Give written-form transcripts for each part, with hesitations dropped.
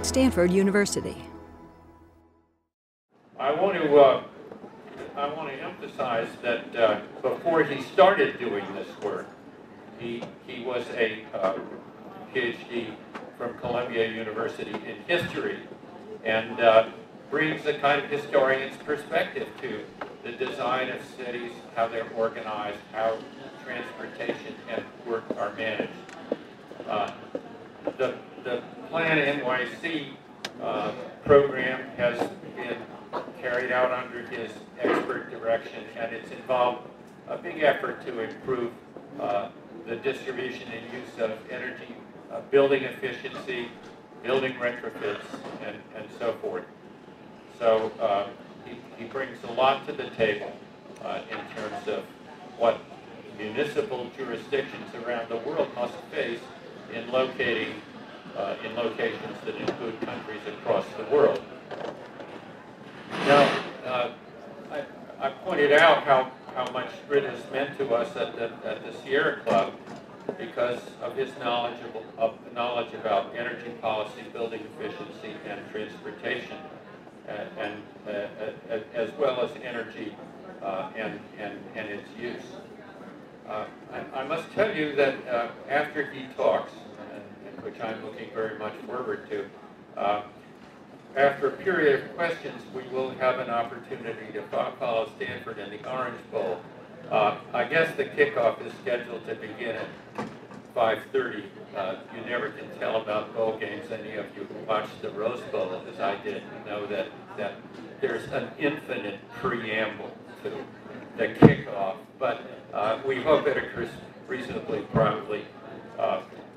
Stanford University. I want to emphasize that before he started doing this work, he was a PhD from Columbia University in history, and brings a kind of historian's perspective to the design of cities, how they're organized, how transportation and work are managed. The PlaNYC program has been carried out under his expert direction, and it's involved a big effort to improve the distribution and use of energy, building efficiency, building retrofits, and so forth. So he brings a lot to the table in terms of what municipal jurisdictions around the world must face in locating in locations that include countries across the world. Now, I pointed out how much Grit has meant to us at the Sierra Club because of his knowledge about energy policy, building efficiency, and transportation, and as well as energy and its use. I must tell you that after he talks, which I'm looking very much forward to, after a period of questions, we will have an opportunity to follow Stanford in the Orange Bowl. I guess the kickoff is scheduled to begin at 5:30. You never can tell about bowl games. Any of you who watched the Rose Bowl, as I did, know that there's an infinite preamble to the kickoff. But we hope it occurs reasonably promptly.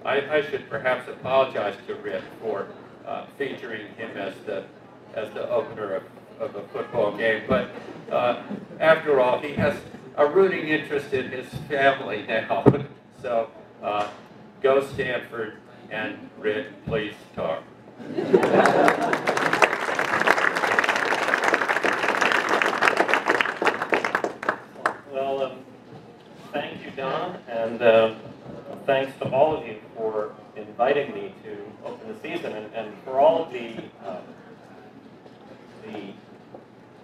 I should perhaps apologize to Rick for featuring him as the opener of a football game, but after all, he has a rooting interest in his family now. So go Stanford, and Rick, please talk. Well, thank you, Don, and thanks to all of you for inviting me to open the season, and for all of the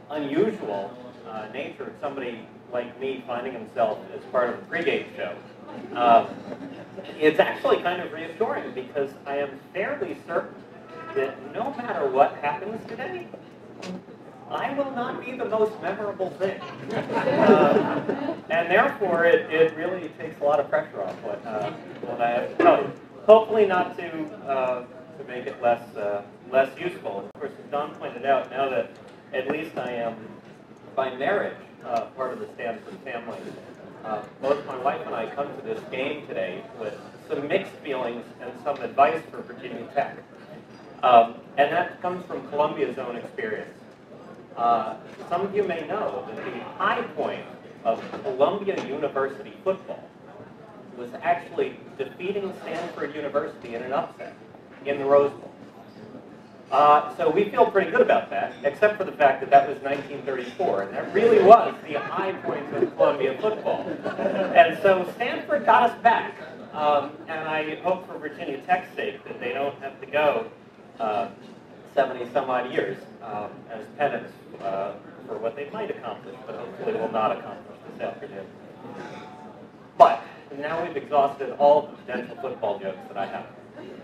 unusual nature of somebody like me finding himself as part of a pregame show. It's actually kind of reassuring because I am fairly certain that no matter what happens today, I will not be the most memorable thing. And therefore, it really takes a lot of pressure off what I have to tell you. Hopefully not to make it less useful. Of course, as Don pointed out, now that at least I am, by marriage, part of the Stanford family, both my wife and I come to this game today with some mixed feelings and some advice for Virginia Tech. And that comes from Columbia's own experience. Some of you may know that the high point of Columbia University football was actually defeating Stanford University in an upset in the Rose Bowl. So we feel pretty good about that, except for the fact that that was 1934, and that really was the high point of Columbia football. And so Stanford got us back, and I hope for Virginia Tech's sake that they don't have to go 70-some-odd years as penance for what they might accomplish, but hopefully will not accomplish this afternoon. But now we've exhausted all the potential football jokes that I have.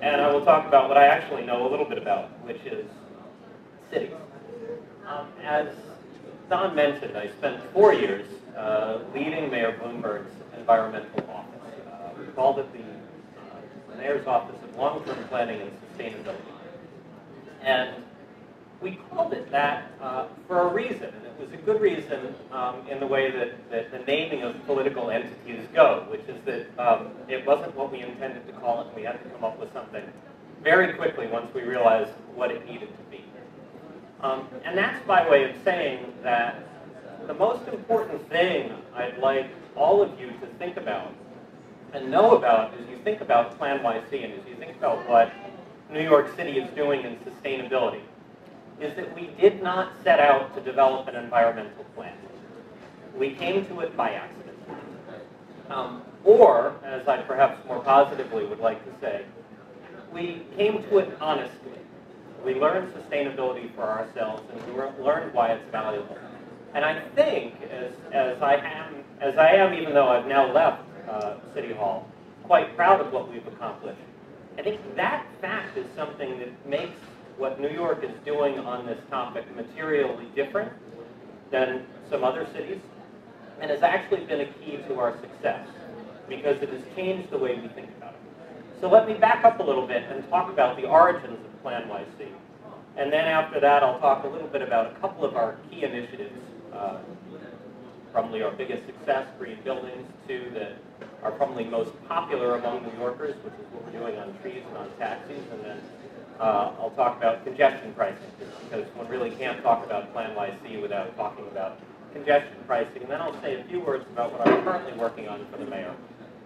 And I will talk about what I actually know a little bit about, which is cities. As Don mentioned, I spent 4 years leading Mayor Bloomberg's environmental office. We called it the Mayor's Office of Long-Term Planning and Sustainability. And we called it that for a reason, and it was a good reason in the way that the naming of political entities go, which is that it wasn't what we intended to call it, and we had to come up with something very quickly once we realized what it needed to be. And that's by way of saying that the most important thing I'd like all of you to think about and know about as you think about PlaNYC and as you think about what New York City is doing in sustainability is that we did not set out to develop an environmental plan. We came to it by accident. Or, as I perhaps more positively would like to say, we came to it honestly. We learned sustainability for ourselves, and we learned why it's valuable. And I think, as I am, even though I've now left City Hall, quite proud of what we've accomplished. I think that fact is something that makes what New York is doing on this topic materially different than some other cities, and has actually been a key to our success, because it has changed the way we think about it. So let me back up a little bit and talk about the origins of PlaNYC. And then after that, I'll talk a little bit about a couple of our key initiatives, probably our biggest success, green buildings, two that are probably most popular among New Yorkers, which is what we're doing on trees and on taxis. And then I'll talk about congestion pricing, because one really can't talk about PlaNYC without talking about congestion pricing. And then I'll say a few words about what I'm currently working on for the mayor,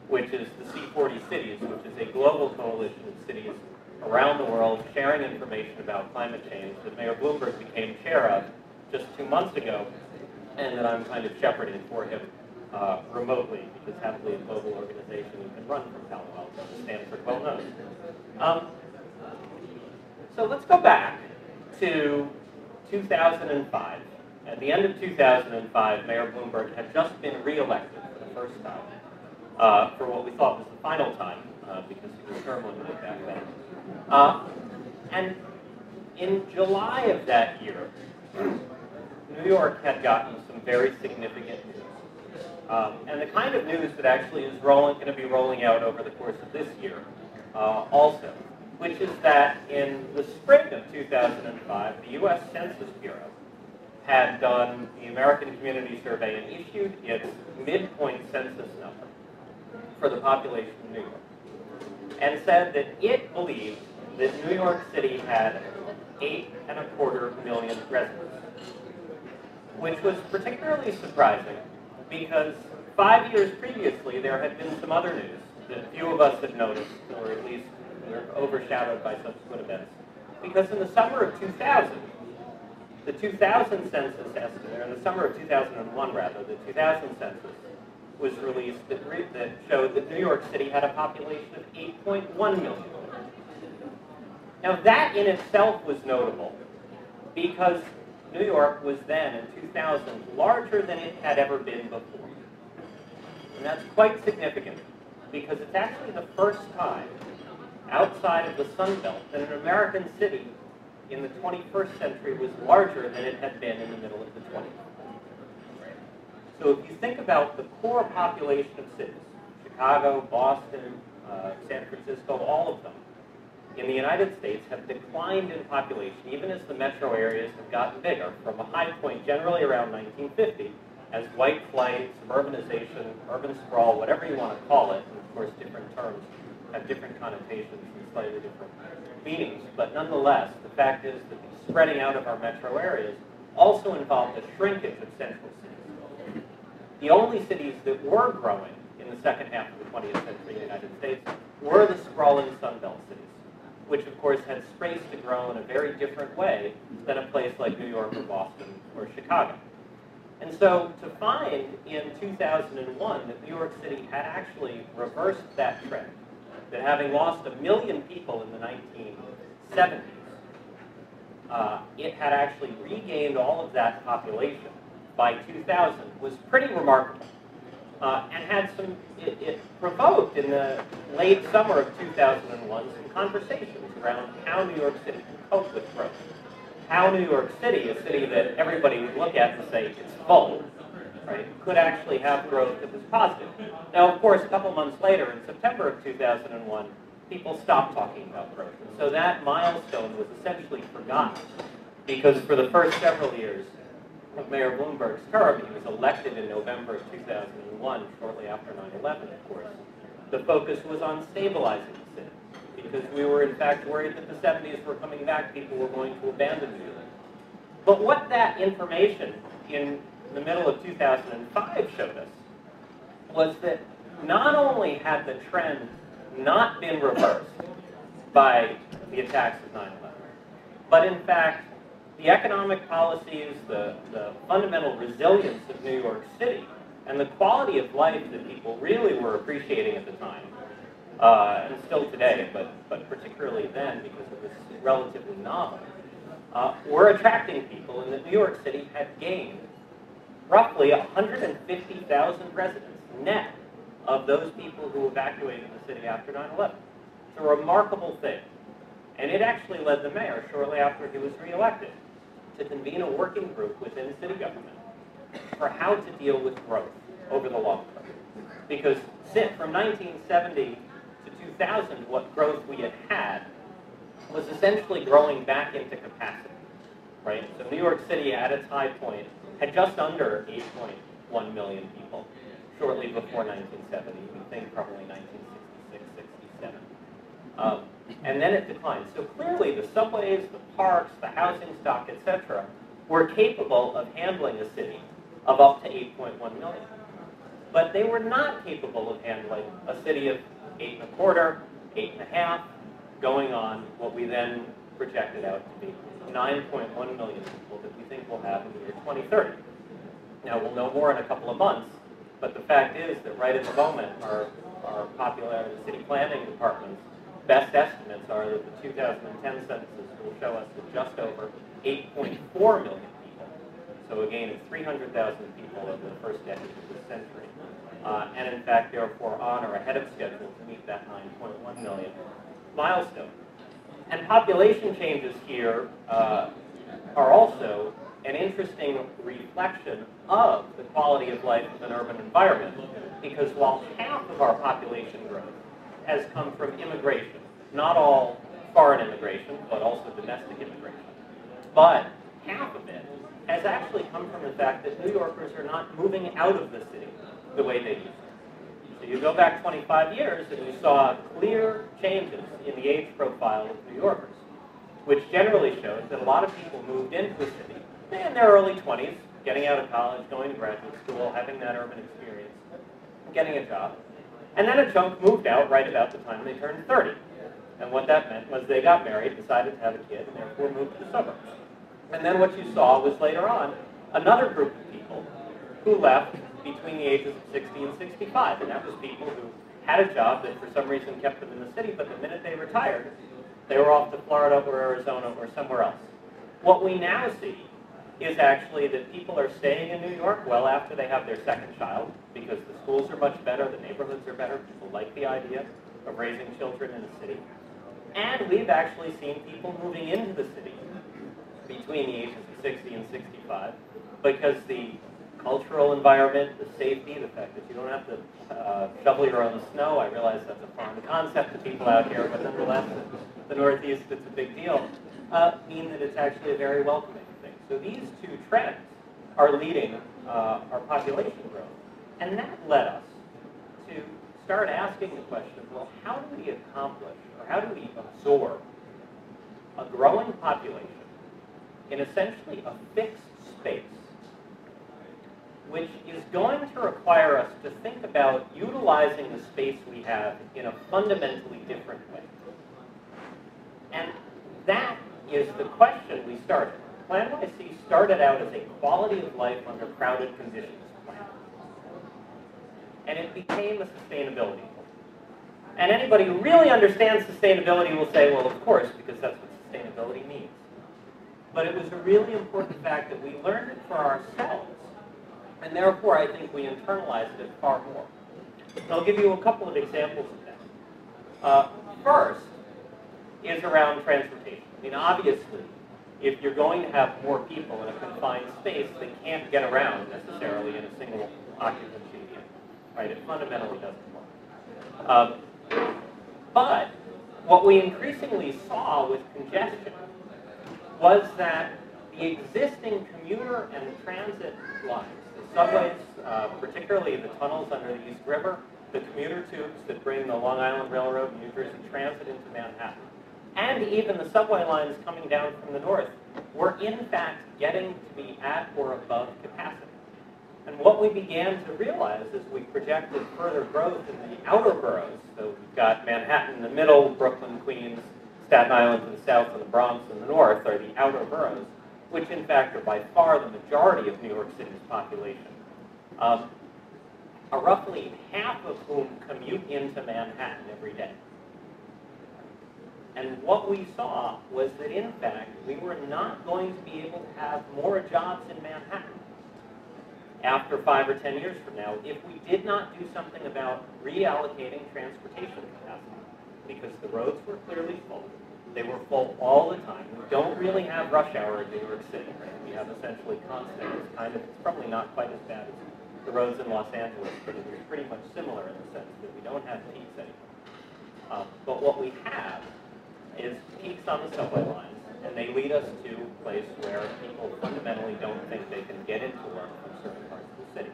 which is the C40 Cities, which is a global coalition of cities around the world sharing information about climate change that Mayor Bloomberg became chair of just 2 months ago, and that I'm kind of shepherding for him remotely, because happily a global organization you can run from Palo Alto, as Stanford well knows. So let's go back to 2005. At the end of 2005, Mayor Bloomberg had just been re-elected for the first time, for what we thought was the final time, because he was term limited back then. And in July of that year, New York had gotten some very significant news. And the kind of news that actually is going to be rolling out over the course of this year also, which is that in the spring of 2005, the U.S. Census Bureau had done the American Community Survey and issued its midpoint census number for the population of New York, and said that it believed that New York City had 8.25 million residents, which was particularly surprising because 5 years previously there had been some other news that few of us had noticed, or at least were overshadowed by subsequent events. Because in the summer of 2000, the 2000 census estimate, or in the summer of 2001 rather, the 2000 census was released that showed that New York City had a population of 8.1 million. Now that in itself was notable because New York was then, in 2000, larger than it had ever been before. And that's quite significant because it's actually the first time outside of the Sun Belt that an American city in the 21st century was larger than it had been in the middle of the 20th. So if you think about the core population of cities, Chicago, Boston, San Francisco, all of them, in the United States have declined in population, even as the metro areas have gotten bigger, from a high point generally around 1950, as white flight, suburbanization, urban sprawl, whatever you want to call it, and of course different terms have different connotations and slightly different meanings, but nonetheless, the fact is that the spreading out of our metro areas also involved a shrinkage of central cities. The only cities that were growing in the second half of the 20th century in the United States were the sprawling Sun Belt cities, which of course had space to grow in a very different way than a place like New York or Boston or Chicago. And so to find in 2001 that New York City had actually reversed that trend, that having lost 1 million people in the 1970s, it had actually regained all of that population by 2000 was pretty remarkable. And had some, it provoked in the late summer of 2001 some conversations around how New York City can cope with growth. How New York City, a city that everybody would look at and say it's full, right, could actually have growth that was positive. Now, of course, a couple months later, in September of 2001, people stopped talking about growth. And so that milestone was essentially forgotten because for the first several years of Mayor Bloomberg's term, he was elected in November of 2001, shortly after 9/11, of course. The focus was on stabilizing the city because we were, in fact, worried that the 70s were coming back, people were going to abandon New York. But what that information in the middle of 2005 showed us was that not only had the trend not been reversed by the attacks of 9/11, but in fact, the economic policies, the fundamental resilience of New York City, and the quality of life that people really were appreciating at the time and still today, but particularly then because it was relatively novel, were attracting people, and that New York City had gained roughly 150,000 residents net of those people who evacuated the city after 9/11. It's a remarkable thing. And it actually led the mayor, shortly after he was reelected, to convene a working group within city government for how to deal with growth over the long term. Because from 1970 to 2000, what growth we had was essentially growing back into capacity, right? So New York City, at its high point, had just under 8.1 million people shortly before 1970. We think probably 1966, 67. And then it declined. So clearly the subways, the parks, the housing stock, etc., were capable of handling a city of up to 8.1 million. But they were not capable of handling a city of 8.25, 8.5, going on what we then projected out to be 9.1 million people that we think we'll have in the year 2030. Now, we'll know more in a couple of months, but the fact is that right at the moment, our city planning department's best estimates are that the 2010 census will show us that just over 8.4 million people, so a gain of 300,000 people over the first decade of this century, and in fact, therefore, on or ahead of schedule to meet that 9.1 million milestone. And population changes here are also an interesting reflection of the quality of life of an urban environment, because while half of our population growth has come from immigration, not all foreign immigration, but also domestic immigration, but half of it has actually come from the fact that New Yorkers are not moving out of the city the way they used to. So you go back 25 years and you saw clear changes in the age profile of New Yorkers, which generally shows that a lot of people moved into the city in their early 20s, getting out of college, going to graduate school, having that urban experience, getting a job. And then a chunk moved out right about the time they turned 30. And what that meant was they got married, decided to have a kid, and therefore moved to the suburbs. And then what you saw was later on another group of people who left between the ages of 60 and 65. And that was people who had a job that for some reason kept them in the city, but the minute they retired, they were off to Florida or Arizona or somewhere else. What we now see is actually that people are staying in New York well after they have their second child, because the schools are much better, the neighborhoods are better, people like the idea of raising children in a city. And we've actually seen people moving into the city between the ages of 60 and 65, because the cultural environment, the safety, the fact that you don't have to shovel your own snow, I realize that's a foreign concept to people out here, but nonetheless, the Northeast, it's a big deal, mean that it's actually a very welcoming. So these two trends are leading our population growth. And that led us to start asking the question, well, how do we accomplish, or how do we absorb a growing population in essentially a fixed space, which is going to require us to think about utilizing the space we have in a fundamentally different way. And that is the question we started. PlaNYC started out as a quality of life under crowded conditions plan. And it became a sustainability goal. And anybody who really understands sustainability will say, well, of course, because that's what sustainability means. But it was a really important fact that we learned it for ourselves, and therefore I think we internalized it far more. And I'll give you a couple of examples of that. First is around transportation. I mean, obviously, if you're going to have more people in a confined space, they can't get around necessarily in a single occupancy unit, right? It fundamentally doesn't work. But what we increasingly saw with congestion was that the existing commuter and transit lines, the subways, particularly the tunnels under the East River, the commuter tubes that bring the Long Island Railroad and New Jersey Transit into Manhattan, and even the subway lines coming down from the north, were in fact getting to be at or above capacity. And what we began to realize as we projected further growth in the outer boroughs, so we've got Manhattan in the middle, Brooklyn, Queens, Staten Island to the south, and the Bronx in the north are the outer boroughs, which in fact are by far the majority of New York City's population. roughly half of whom commute into Manhattan every day. And what we saw was that, in fact, we were not going to be able to have more jobs in Manhattan after 5 or 10 years from now if we did not do something about reallocating transportation capacity, because the roads were clearly full. They were full all the time. We don't really have rush hour in New York City. Right? We have essentially constant. It's probably not quite as bad as the roads in Los Angeles, but it is pretty much similar in the sense that we don't have peaks anymore. But what we have is peaks on the subway lines, and they lead us to a place where people fundamentally don't think they can get into work from certain parts of the city.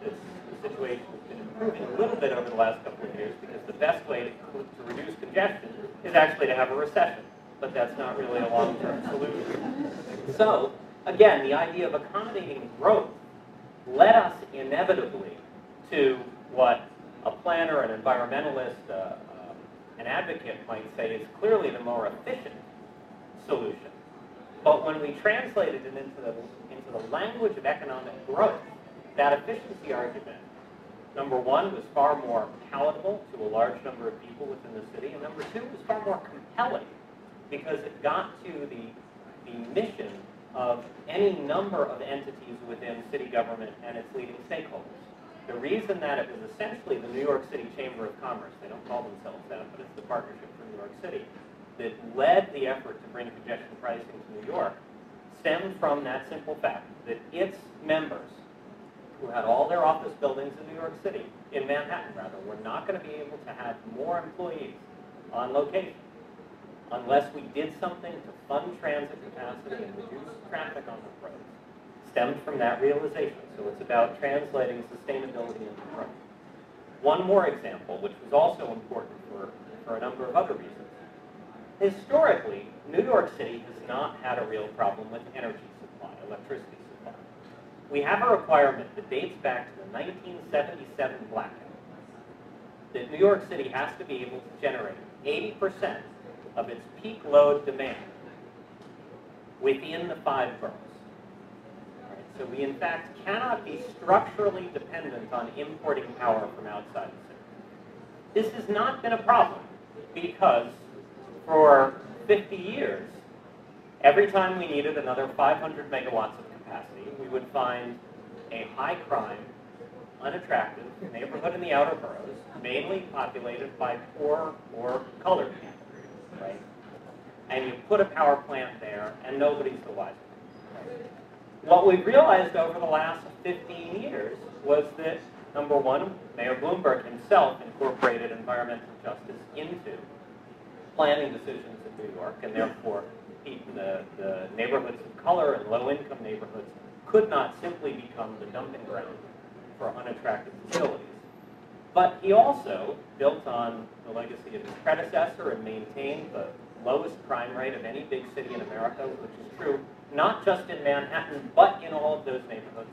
The situation has been improving a little bit over the last couple of years because the best way to reduce congestion is actually to have a recession, but that's not really a long-term solution. So, again, the idea of accommodating growth led us inevitably to what a planner, an environmentalist, an advocate might say is clearly the more efficient solution. But when we translated it into the language of economic growth, that efficiency argument, number one, was far more palatable to a large number of people within the city, and number two, was far more compelling because it got to the mission of any number of entities within city government and its leading stakeholders. The reason that it was essentially the New York City Chamber of Commerce, they don't call themselves that, but it's the Partnership for New York City, that led the effort to bring congestion pricing to New York, stemmed from that simple fact that its members, who had all their office buildings in New York City, in Manhattan rather, were not going to be able to have more employees on location unless we did something to fund transit capacity and reduce traffic on the roads. Stemmed from that realization. So it's about translating sustainability into growth. One more example, which was also important for a number of other reasons. Historically, New York City has not had a real problem with energy supply, electricity supply. We have a requirement that dates back to the 1977 blackout that New York City has to be able to generate 80% of its peak load demand within the 5 boroughs. So we, in fact, cannot be structurally dependent on importing power from outside the city. This has not been a problem because for 50 years, every time we needed another 500 megawatts of capacity, we would find a high-crime, unattractive neighborhood in the outer boroughs, mainly populated by poor or colored people, right? And you put a power plant there, and nobody's the wiser. What we've realized over the last 15 years was that, number one, Mayor Bloomberg himself incorporated environmental justice into planning decisions in New York, and therefore the neighborhoods of color and low-income neighborhoods could not simply become the dumping ground for unattractive facilities. But he also built on the legacy of his predecessor and maintained the lowest crime rate of any big city in America, which is true not just in Manhattan, but in all of those neighborhoods.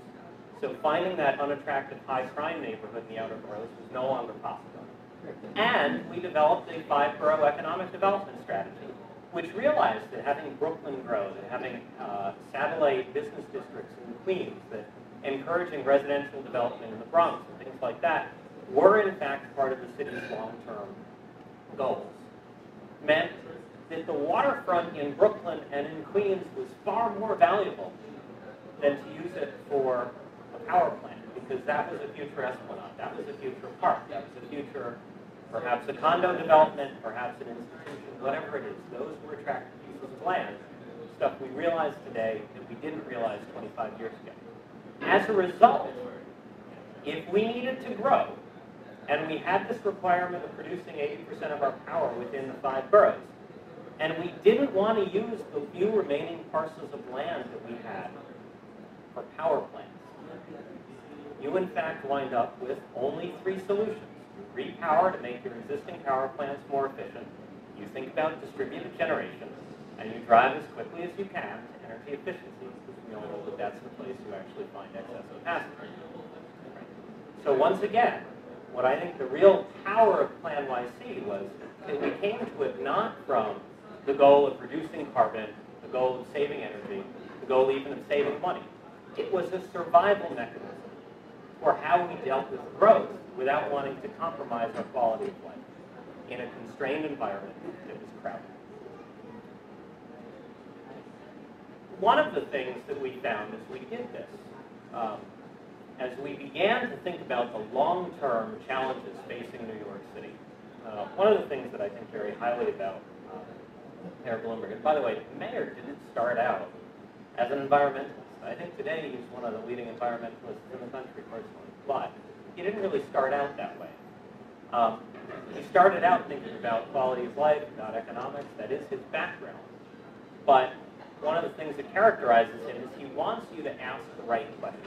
So finding that unattractive high-crime neighborhood in the outer boroughs was no longer possible. And we developed a 5-borough economic development strategy, which realized that having Brooklyn grow, that having satellite business districts in Queens, that encouraging residential development in the Bronx and things like that were in fact part of the city's long-term goals, meant that the waterfront in Brooklyn and in Queens was far more valuable than to use it for a power plant, because that was a future Esplanade, that was a future park, that was a future, perhaps a condo development, perhaps an institution, whatever it is. Those were attractive pieces of land, stuff we realize today that we didn't realize 25 years ago. As a result, if we needed to grow, and we had this requirement of producing 80% of our power within the 5 boroughs, and we didn't want to use the few remaining parcels of land that we had for power plants, you in fact wind up with only 3 solutions. You repower to make your existing power plants more efficient, you think about distributed generation, and you drive as quickly as you can to energy efficiency, because we all know that that's the place you actually find excess capacity. So once again, what I think the real power of PlaNYC was that we came to it not from the goal of reducing carbon, the goal of saving energy, the goal even of saving money. It was a survival mechanism or how we dealt with growth without wanting to compromise our quality of life in a constrained environment that was crowded. One of the things that we found as we did this, as we began to think about the long-term challenges facing New York City, one of the things that I think very highly about Mayor Bloomberg, and by the way, the mayor didn't start out as an environmentalist. I think today he's one of the leading environmentalists in the country personally, but he didn't really start out that way. He started out thinking about quality of life, about economics, that is his background. But one of the things that characterizes him is he wants you to ask the right questions.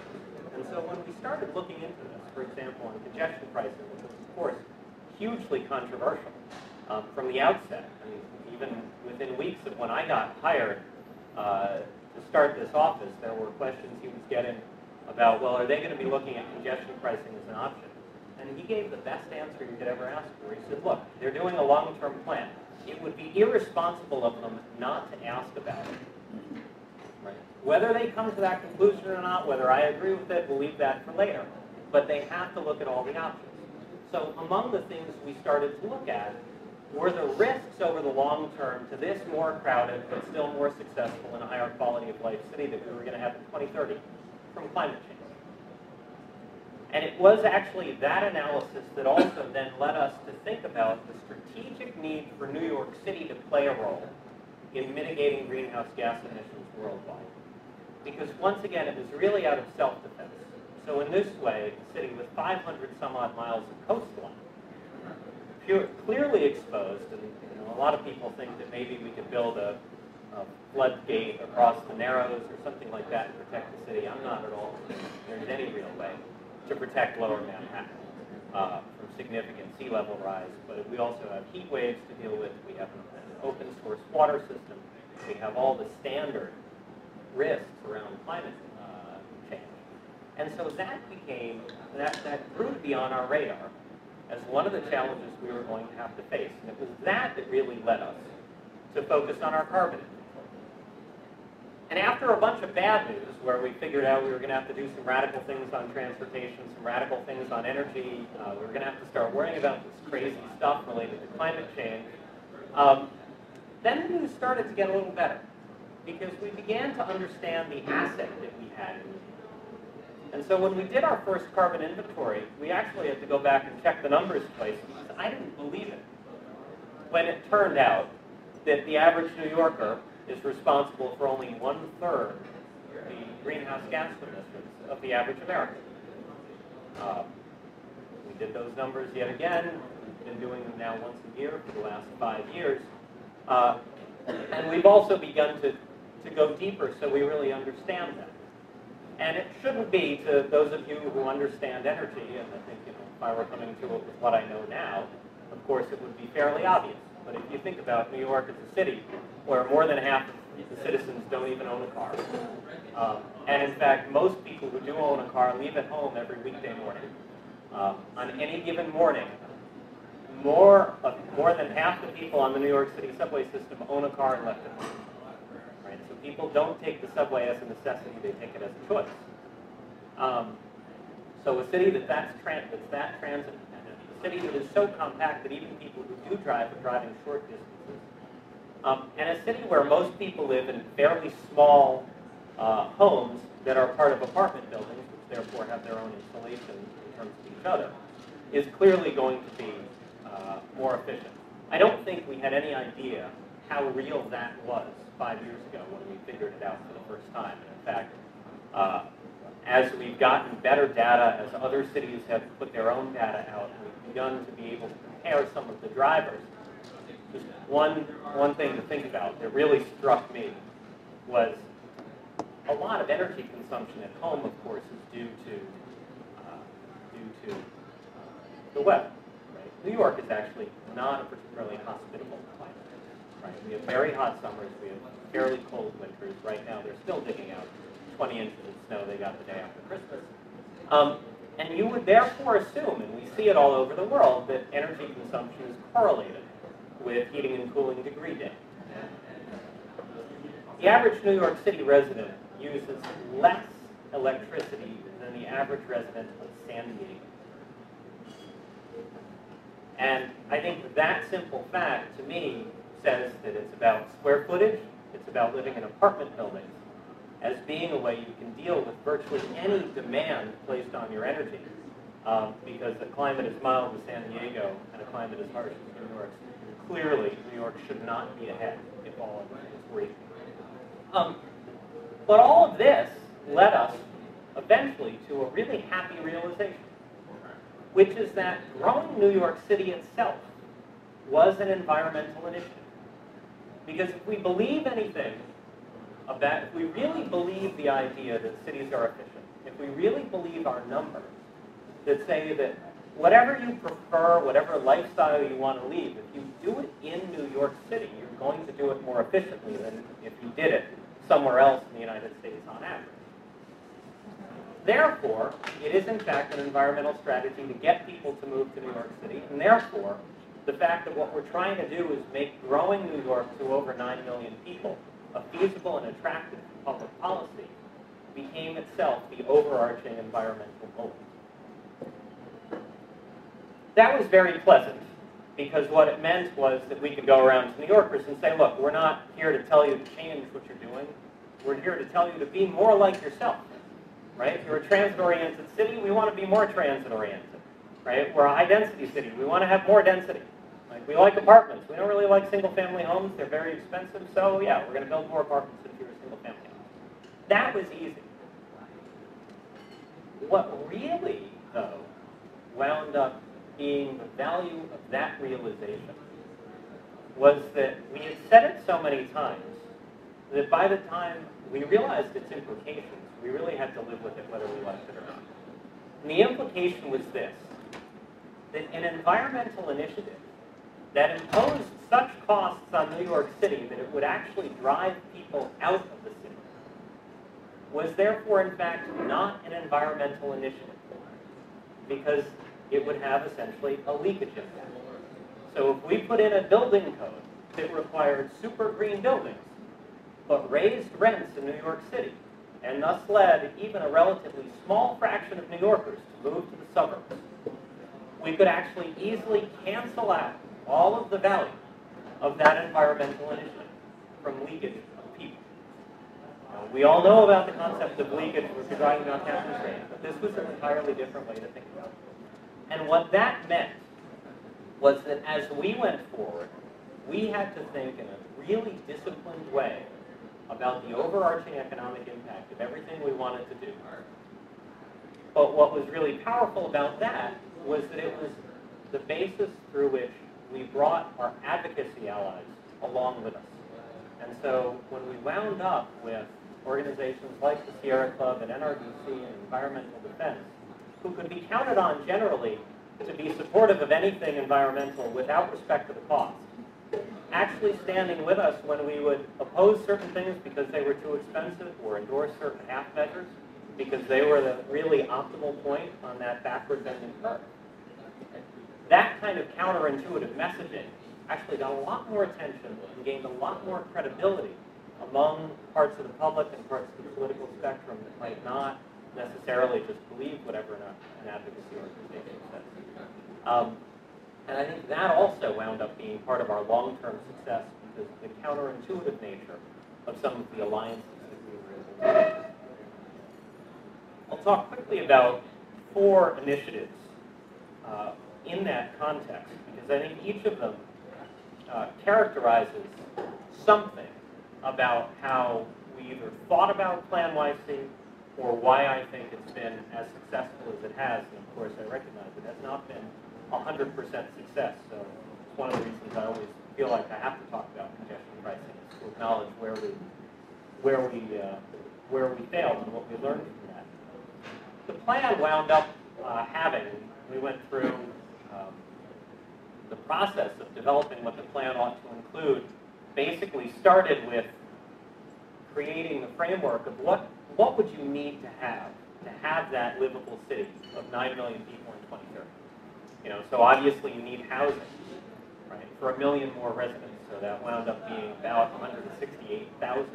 And so when we started looking into this, for example, on congestion pricing, which was, of course, hugely controversial from the outset. I mean, even within weeks of when I got hired to start this office, there were questions he was getting about, well, are they going to be looking at congestion pricing as an option? And he gave the best answer you could ever ask for. He said, look, they're doing a long-term plan. It would be irresponsible of them not to ask about it. Right? Whether they come to that conclusion or not, whether I agree with it, we'll leave that for later. But they have to look at all the options. So among the things we started to look at were the risks over the long term to this more crowded but still more successful and higher quality of life city that we were going to have in 2030 from climate change. And it was actually that analysis that also then led us to think about the strategic need for New York City to play a role in mitigating greenhouse gas emissions worldwide. Because once again, it was really out of self-defense. So in this way, a city with 500 some odd miles of coastline, clearly exposed, and a lot of people think that maybe we could build a floodgate across the Narrows or something like that and protect the city. I'm not at all convinced there's any real way to protect lower Manhattan from significant sea level rise. But we also have heat waves to deal with. We have an open source water system. We have all the standard risks around climate change. And so that became, that grew to be on our radar as one of the challenges we were going to have to face. And it was that that really led us to focus on our carbon inventory. And after a bunch of bad news, where we figured out we were going to have to do some radical things on transportation, some radical things on energy, we were going to have to start worrying about this crazy stuff related to climate change, then the news started to get a little better, because we began to understand the asset that we had in the And so when we did our first carbon inventory, we actually had to go back and check the numbers twice, because I didn't believe it when it turned out that the average New Yorker is responsible for only 1/3 the greenhouse gas emissions of the average American. We did those numbers yet again. We've been doing them now once a year for the last 5 years. And we've also begun to go deeper so we really understand them. And it shouldn't be, to those of you who understand energy, and I think if I were coming to it with what I know now, of course it would be fairly obvious. But if you think about New York as a city where more than half of the citizens don't even own a car, and in fact most people who do own a car leave it home every weekday morning. On any given morning, more than half the people on the New York City subway system own a car and left it home. Right? So people don't take the subway as a necessity, they take it as a choice. So a city that's that transit dependent, a city that is so compact that even people who do drive are driving short distances, and a city where most people live in fairly small homes that are part of apartment buildings, which therefore have their own insulation in terms of each other, is clearly going to be more efficient. I don't think we had any idea how real that was 5 years ago when we figured it out for the first time. And in fact, as we've gotten better data, as other cities have put their own data out, and we've begun to be able to compare some of the drivers, just one thing to think about that really struck me was a lot of energy consumption at home, of course, is due to the weather. Right? New York is actually not a particularly hospitable climate. Right? We have very hot summers. We have fairly cold winters. Right now, they're still digging out 20 inches of snow they got the day after Christmas. And you would therefore assume, and we see it all over the world, that energy consumption is correlated with heating and cooling degree day. The average New York City resident uses less electricity than than the average resident of San Diego. And I think that simple fact, to me, says that it's about square footage, it's about living in apartment buildings, as being a way you can deal with virtually any demand placed on your energy. Because a climate as mild as San Diego and a climate as harsh as New York, clearly New York should not be ahead if all of it is free. But all of this led us eventually to a really happy realization, which is that growing New York City itself was an environmental initiative. Because if we believe anything about, if we really believe the idea that cities are efficient, if we really believe our numbers that say that whatever you prefer, whatever lifestyle you want to lead, if you do it in New York City, you're going to do it more efficiently than if you did it somewhere else in the United States on average. Therefore, it is in fact an environmental strategy to get people to move to New York City, and therefore, the fact that what we're trying to do is make growing New York to over 9 million people a feasible and attractive public policy became itself the overarching environmental goal. That was very pleasant, because what it meant was that we could go around to New Yorkers and say, look, we're not here to tell you to change what you're doing. We're here to tell you to be more like yourself, right? If you're a transit-oriented city, we want to be more transit-oriented, right? We're a high-density city. We want to have more density. Like, we like apartments. We don't really like single-family homes. They're very expensive, so yeah, we're going to build more apartments than fewer single-family homes. That was easy. What really, though, wound up being the value of that realization was that we had said it so many times that by the time we realized its implications, we really had to live with it whether we liked it or not. And the implication was this, that an environmental initiative that imposed such costs on New York City that it would actually drive people out of the city was therefore, in fact, not an environmental initiative, because it would have essentially a leakage impact. So if we put in a building code that required super green buildings, but raised rents in New York City, and thus led even a relatively small fraction of New Yorkers to move to the suburbs, we could actually easily cancel out all of the value of that environmental initiative from leakage of people. Now, we all know about the concept of leakage when we're talking about captain's drain, but this was an entirely different way to think about it. And what that meant was that as we went forward, we had to think in a really disciplined way about the overarching economic impact of everything we wanted to do. But what was really powerful about that was that it was the basis through which we brought our advocacy allies along with us. And so when we wound up with organizations like the Sierra Club and NRDC and Environmental Defense, who could be counted on generally to be supportive of anything environmental without respect to the cost, actually standing with us when we would oppose certain things because they were too expensive or endorse certain half measures because they were the really optimal point on that backward-bending curve. That kind of counterintuitive messaging actually got a lot more attention and gained a lot more credibility among parts of the public and parts of the political spectrum that might not necessarily just believe whatever an advocacy organization says. And I think that also wound up being part of our long-term success because of the counterintuitive nature of some of the alliances that we were able to do. I'll talk quickly about 4 initiatives in that context, because I think each of them characterizes something about how we either thought about PlaNYC or why I think it's been as successful as it has. And of course, I recognize it has not been 100% success. So it's one of the reasons I always feel like I have to talk about congestion pricing, is to acknowledge where we failed and what we learned from that. The plan wound up we went through the process of developing what the plan ought to include, basically started with creating the framework of what would you need to have that livable city of 9 million people in 2030. You know, so obviously you need housing, right, for 1 million more residents. So that wound up being about 168,000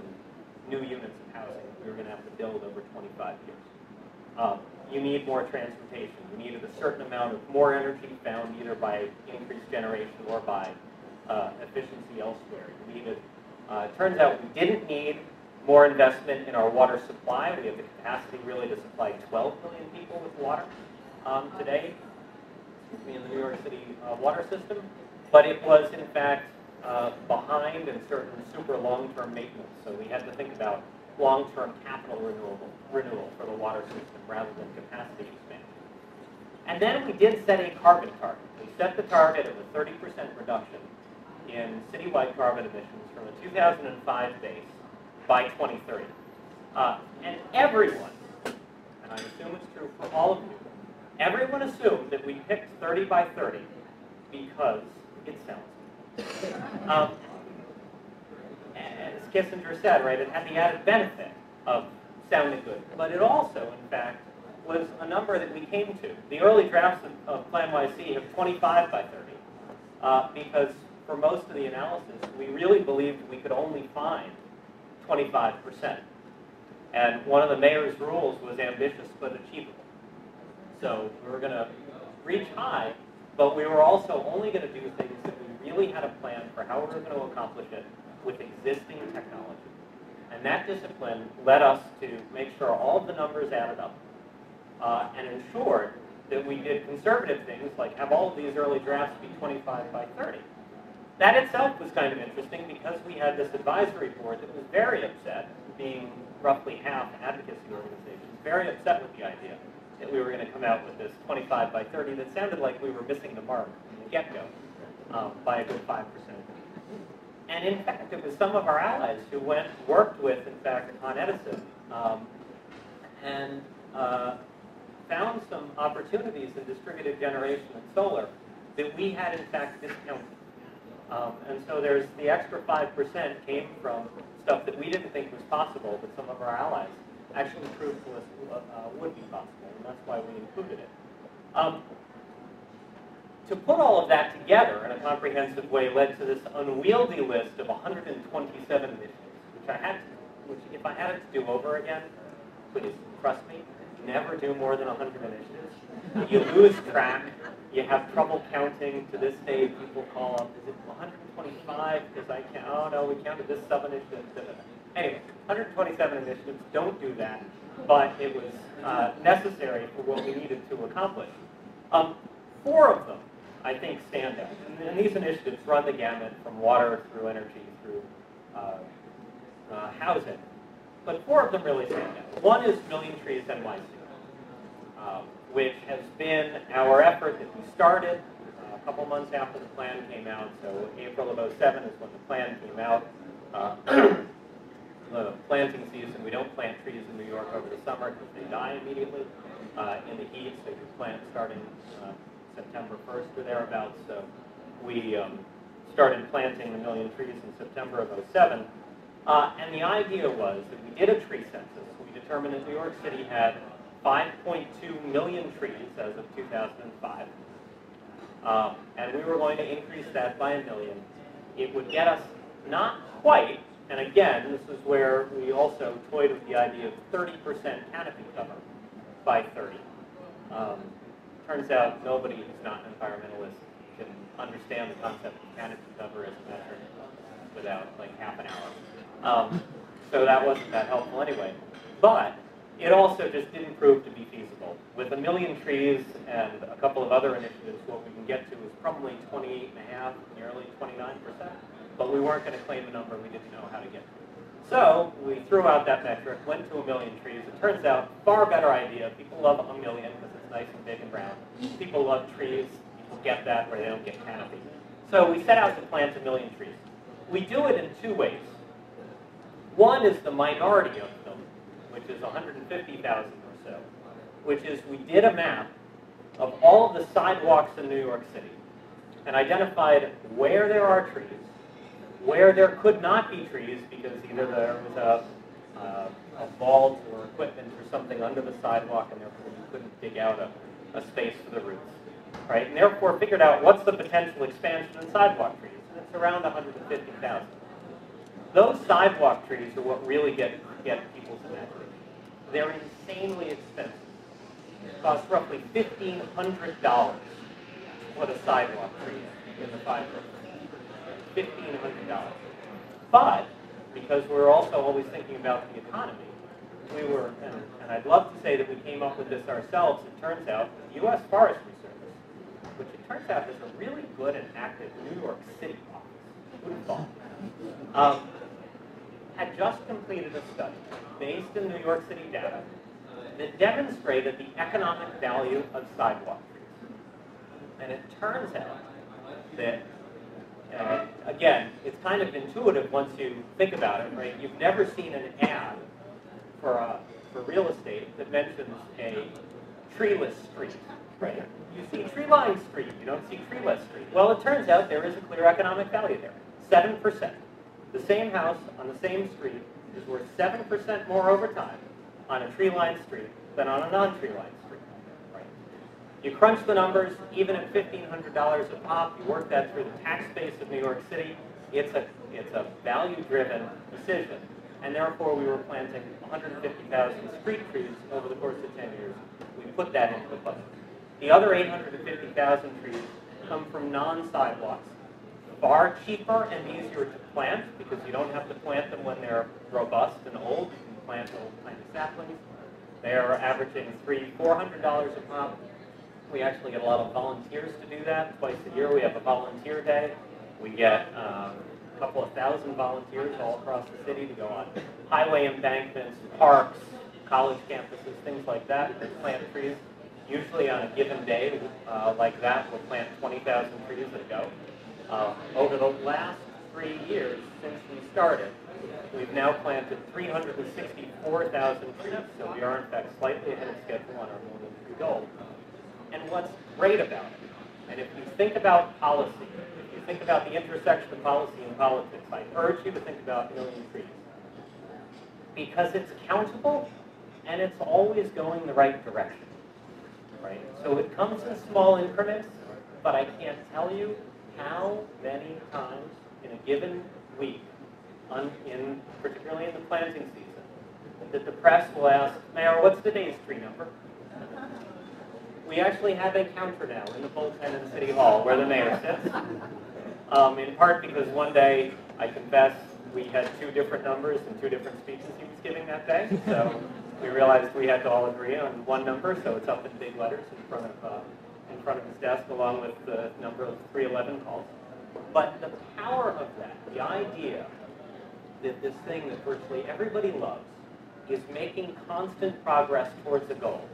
new units of housing we were going to have to build over 25 years. You need more transportation. You needed a certain amount of more energy found either by increased generation or by efficiency elsewhere. You needed, turns out we didn't need more investment in our water supply. We have the capacity really to supply 12 million people with water today in the New York City water system. But it was, in fact, behind in certain super long-term maintenance. So we had to think about long-term capital renewal for the water system rather than capacity expansion. And then we did set a carbon target. We set the target of a 30% reduction in citywide carbon emissions from a 2005 base by 2030. And everyone, and I assume it's true for all of you, everyone assumed that we picked 30 by 30 because it sounds good. As Kissinger said, right, it had the added benefit of sounding good, but it also, in fact, was a number that we came to. The early drafts of PlaNYC have 25 by 30, because for most of the analysis, we really believed we could only find 25%. And one of the mayor's rules was ambitious but achievable. So we were going to reach high, but we were also only going to do things that we really had a plan for how we were going to accomplish it with existing technology. And that discipline led us to make sure all of the numbers added up and ensured that we did conservative things like have all of these early drafts be 25 by 30. That itself was kind of interesting because we had this advisory board that was very upset, being roughly half advocacy organizations, very upset with the idea that we were going to come out with this 25 by 30 that sounded like we were missing the mark from the get-go by a good 5%. And in fact, it was some of our allies who worked with, in fact, Con Edison, and found some opportunities in distributed generation and solar that we had, in fact, discounted. And so there's the extra 5% came from stuff that we didn't think was possible, but some of our allies actually proved to us would be possible, and that's why we included it. To put all of that together in a comprehensive way led to this unwieldy list of 127 initiatives, which if I had it to do over again, please trust me, never do more than 100 initiatives. You lose track. You have trouble counting. To this day, people call up, is it 125? Because I can't, oh no, we counted this sub-initiative. Anyway, 127 initiatives, don't do that. But it was necessary for what we needed to accomplish. 4 of them, I think, stand out. And these initiatives run the gamut from water through energy through housing. But 4 of them really stand out. One is Million Trees NYC, which has been our effort that we started a couple months after the plan came out. So April of 2007 is when the plan came out. The planting season, we don't plant trees in New York over the summer because they die immediately in the heat. So you plant starting September 1st or thereabouts. So we started planting 1 million trees in September of 2007. And the idea was that we did a tree census. We determined that New York City had 5.2 million trees as of 2005. And we were going to increase that by 1 million. It would get us not quite, and again, this is where we also toyed with the idea of 30% canopy cover by 30. Turns out nobody who's not an environmentalist can understand the concept of canopy cover as a metric without like half an hour. So that wasn't that helpful anyway. But it also just didn't prove to be feasible. With 1 million trees and a couple of other initiatives, what we can get to is probably 28.5%, nearly 29%. But we weren't going to claim a number we didn't know how to get to. So we threw out that metric, went to 1 million trees. It turns out, far better idea. People love 1 million because it's nice and big and round. People love trees. People get that where they don't get canopy. So we set out to plant 1 million trees. We do it in 2 ways. One is the minority of them, which is 150,000 or so, which is we did a map of all of the sidewalks in New York City and identified where there are trees, where there could not be trees because either there was a vault or equipment or something under the sidewalk and therefore you couldn't dig out a space for the roots, right? And therefore figured out what's the potential expansion in sidewalk trees, and it's around 150,000. Those sidewalk trees are what really get people's imagination. They're insanely expensive. It costs roughly $1,500 to put a sidewalk tree in the 5 rivers. $1,500. But, because we're also always thinking about the economy, we were, and I'd love to say that we came up with this ourselves, it turns out the U.S. Forestry Service, which it turns out is a really good and active New York City office, who would have thought, had just completed a study based in New York City data that demonstrated the economic value of sidewalk trees. And it turns out that, again, it's kind of intuitive once you think about it, right? You've never seen an ad for real estate that mentions a treeless street, right? You see tree-lined street, you don't see treeless street. Well, it turns out there is a clear economic value there, 7%. The same house on the same street is worth 7% more over time on a tree-lined street than on a non-tree-lined street, right? You crunch the numbers, even at $1,500 a pop, you work that through the tax base of New York City, it's a value-driven decision. And therefore, we were planting 150,000 street trees over the course of 10 years. We put that into the budget. The other 850,000 trees come from non-sidewalks, far cheaper and easier to plant because you don't have to plant them when they're robust and old. You can plant old kind of saplings. They are averaging $300-400 a pop. We actually get a lot of volunteers to do that. Twice a year we have a volunteer day. We get a couple of thousand volunteers all across the city to go on highway embankments, parks, college campuses, things like that, to plant trees. Usually on a given day like that, we'll plant 20,000 trees at a go. Over the last 3 years since we started, we've now planted 364,000 trees, so we are in fact slightly ahead of schedule on our million tree goal. And what's great about it, and if you think about policy, if you think about the intersection of policy and politics, I urge you to think about million trees. Because it's accountable and it's always going the right direction, right? So it comes in small increments, but I can't tell you how many times in a given week, particularly in the planting season, that the press will ask, Mayor, what's today's tree number? We actually have a counter now in the bullpen in City Hall where the mayor sits. In part because one day, I confess, we had 2 different numbers and 2 different speeches he was giving that day. So we realized we had to all agree on one number, so it's up in big letters in front of his desk along with the number of 311 calls. But the power of that, the idea that this thing that virtually everybody loves is making constant progress towards a goal.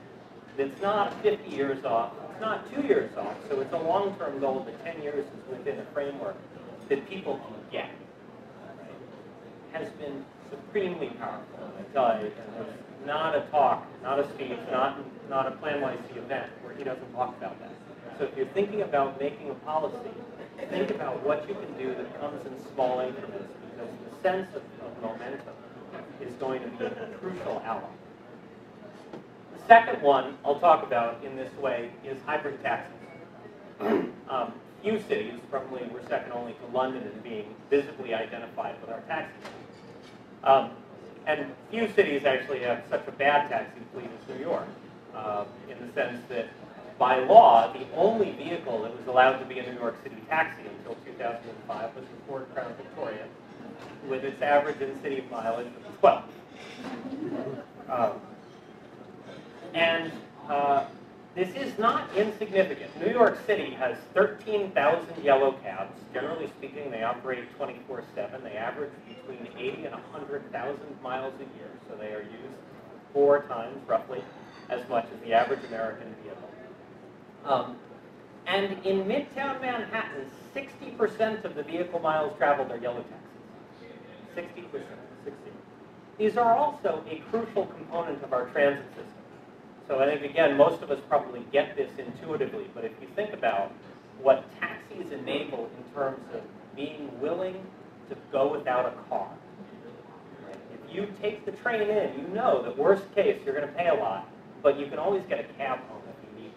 It's not 50 years off, it's not 2 years off, so it's a long-term goal that 10 years is within a framework that people can get, right, has been supremely powerful. I tell you, and there's not a talk, not a speech, not a PlaNYC event where he doesn't talk about that. So if you're thinking about making a policy, think about what you can do that comes in small increments, because the sense of momentum is going to be a crucial ally. The second one I'll talk about in this way is hybrid taxes. Few cities, probably we're second only to London in being visibly identified with our tax system. And few cities actually have such a bad taxi fleet as New York, in the sense that by law, the only vehicle that was allowed to be a New York City taxi until 2005 was the Ford Crown Victoria, with its average in-city mileage of 12. This is not insignificant. New York City has 13,000 yellow cabs. Generally speaking, they operate 24/7. They average between 80 and 100,000 miles a year, so they are used 4 times, roughly, as much as the average American vehicle. And in Midtown Manhattan, 60% of the vehicle miles traveled are yellow taxis. 60%. 60. These are also a crucial component of our transit system. So I think, again, most of us probably get this intuitively, but if you think about what taxis enable in terms of being willing to go without a car. Right? If you take the train in, you know that worst case, you're going to pay a lot, but you can always get a cab home if you need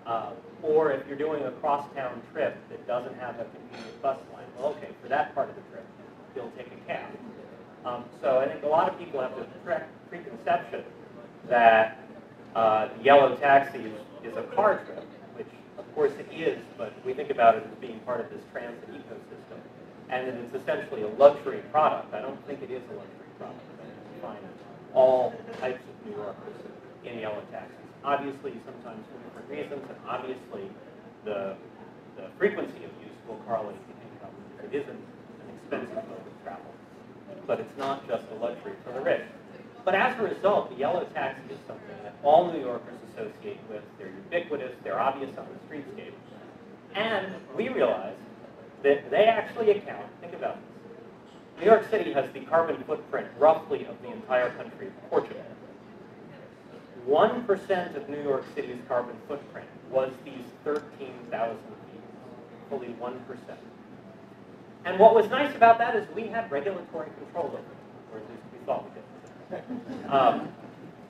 to. Or if you're doing a cross-town trip that doesn't have a convenient bus line, well, okay, for that part of the trip, you'll take a cab. So I think a lot of people have this preconception that The yellow taxi is a car trip, which of course it is, but we think about it as being part of this transit ecosystem. And that it's essentially a luxury product. I don't think it is a luxury product. I think you find all types of New Yorkers in yellow taxis. Obviously, sometimes for different reasons, and obviously the frequency of use will correlate with income. It isn't an expensive mode of travel, but it's not just a luxury for the rich. But as a result, the yellow taxi is something that all New Yorkers associate with. They're ubiquitous, they're obvious on the streetscape. And we realize that they actually account, think about this, New York City has the carbon footprint roughly of the entire country of Portugal. 1% of New York City's carbon footprint was these 13,000 people, fully 1%. And what was nice about that is we had regulatory control over it, or at least we thought we did.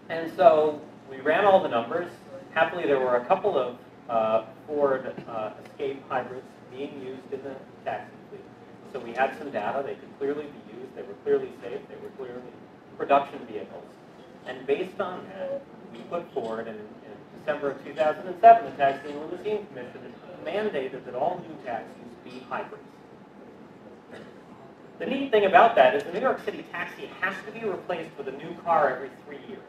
And so we ran all the numbers. Happily, there were a couple of Ford Escape hybrids being used in the taxi fleet. So we had some data. They could clearly be used. They were clearly safe. They were clearly production vehicles. And based on that, we put forward, in December of 2007, the Taxi and Limousine Commission mandated that all new taxis be hybrids. The neat thing about that is the New York City taxi has to be replaced with a new car every 3 years.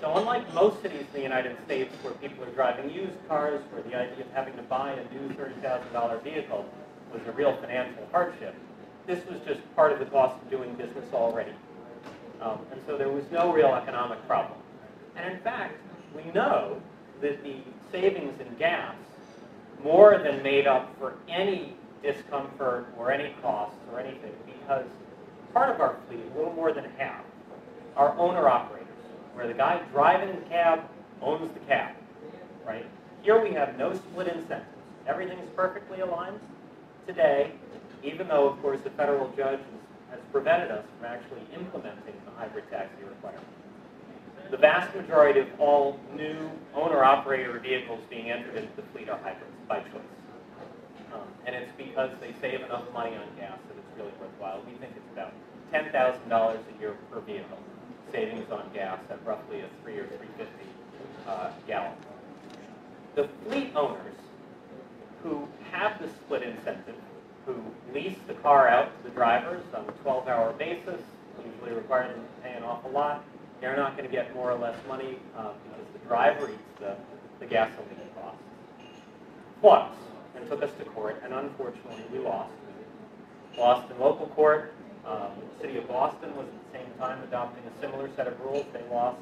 So unlike most cities in the United States where people are driving used cars, where the idea of having to buy a new $30,000 vehicle was a real financial hardship, this was just part of the cost of doing business already. And so there was no real economic problem. And in fact, we know that the savings in gas more than made up for any discomfort or any costs or anything, because part of our fleet, a little more than half, are owner-operators, where the guy driving the cab owns the cab, right? Here we have no split incentives. Everything's perfectly aligned today, even though, of course, the federal judge has prevented us from actually implementing the hybrid taxi requirement. The vast majority of all new owner-operator vehicles being entered into the fleet are hybrids by choice. And it's because they save enough money on gas that it's really worthwhile. We think it's about $10,000 a year per vehicle, savings on gas at roughly a $3 or $3.50 gallon. The fleet owners who have the split incentive, who lease the car out to the drivers on a 12-hour basis, usually require them to pay an awful lot, they're not going to get more or less money because the driver eats the gasoline costs. Plus, and took us to court, and unfortunately we lost. We lost in local court. The city of Boston was at the same time adopting a similar set of rules. They lost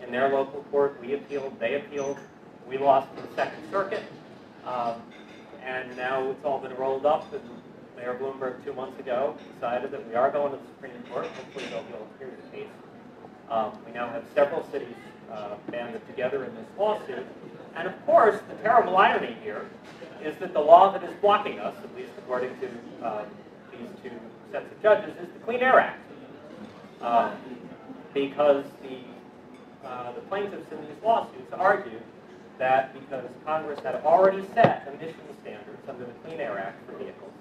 in their local court. We appealed. They appealed. We lost in the Second Circuit. And now it's all been rolled up, and Mayor Bloomberg 2 months ago decided that we are going to the Supreme Court. Hopefully they'll be able to hear the case. We now have several cities banded together in this lawsuit. And of course, the terrible irony here is that the law that is blocking us, at least according to these two sets of judges, is the Clean Air Act. Because the plaintiffs in these lawsuits argue that because Congress had already set emission standards under the Clean Air Act for vehicles,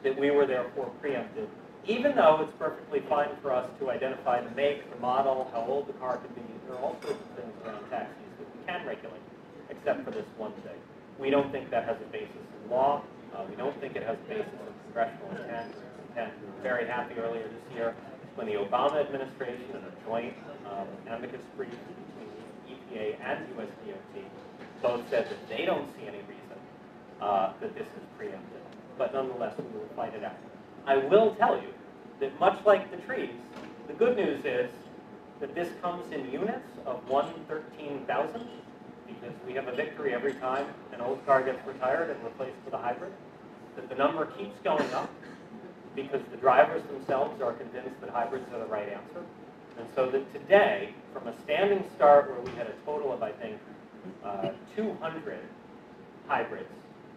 that we were therefore preempted, even though it's perfectly fine for us to identify the make, the model, how old the car could be. There are all sorts of things around taxis that we can regulate, except for this one thing. We don't think that has a basis in law. We don't think it has a basis in congressional intent. We were very happy earlier this year when the Obama administration, in a joint amicus brief between the EPA and USDOT, both said that they don't see any reason that this is preempted. But nonetheless, we will fight it out. I will tell you that much like the trees, the good news is that this comes in units of 1/13,000, because we have a victory every time an old car gets retired and replaced with a hybrid, that the number keeps going up because the drivers themselves are convinced that hybrids are the right answer. And so that today, from a standing start where we had a total of, I think, 200 hybrids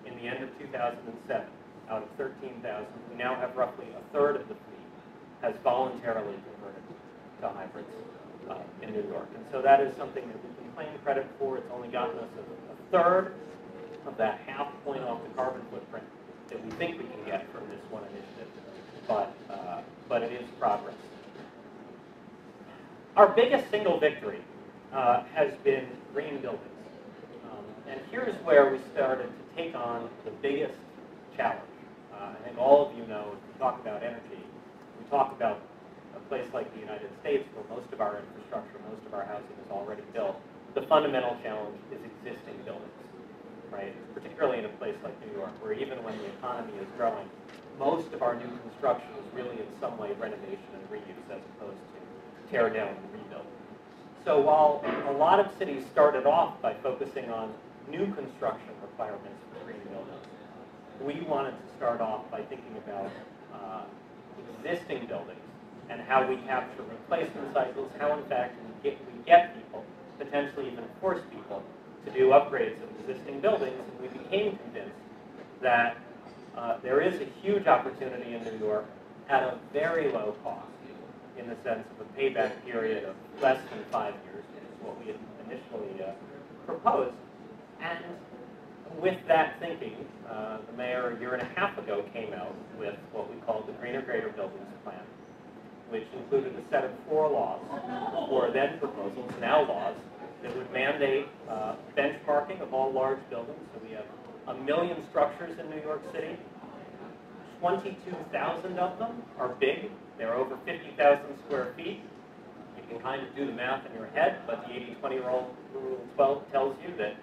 in the end of 2007, out of 13,000, we now have roughly a third of the fleet has voluntarily converted to hybrids in New York. And so that is something that we can claim credit for. It's only gotten us a third of that half point off the carbon footprint that we think we can get from this one initiative. But it is progress. Our biggest single victory has been green buildings. And here's where we started to take on the biggest challenge. I think all of you know, if we talk about energy, we talk about a place like the United States where most of our infrastructure, most of our housing is already built. The fundamental challenge is existing buildings, right? Particularly in a place like New York, where even when the economy is growing, most of our new construction is really in some way renovation and reuse as opposed to tear down and rebuild. So while a lot of cities started off by focusing on new construction requirements for green buildings, we wanted to start off by thinking about existing buildings and how we capture replacement cycles, how in fact we get people, potentially even force people, to do upgrades of existing buildings, and we became convinced that there is a huge opportunity in New York at a very low cost, in the sense of a payback period of less than 5 years, which is what we had initially proposed. And with that thinking, the mayor a year and a half ago came out with what we called the Greener Greater Buildings Plan, which included a set of 4 laws, or then proposals, now laws, that would mandate benchmarking of all large buildings. So we have 1 million structures in New York City. 22,000 of them are big. They're over 50,000 square feet. You can kind of do the math in your head, but the 80-20 rule 12 tells you that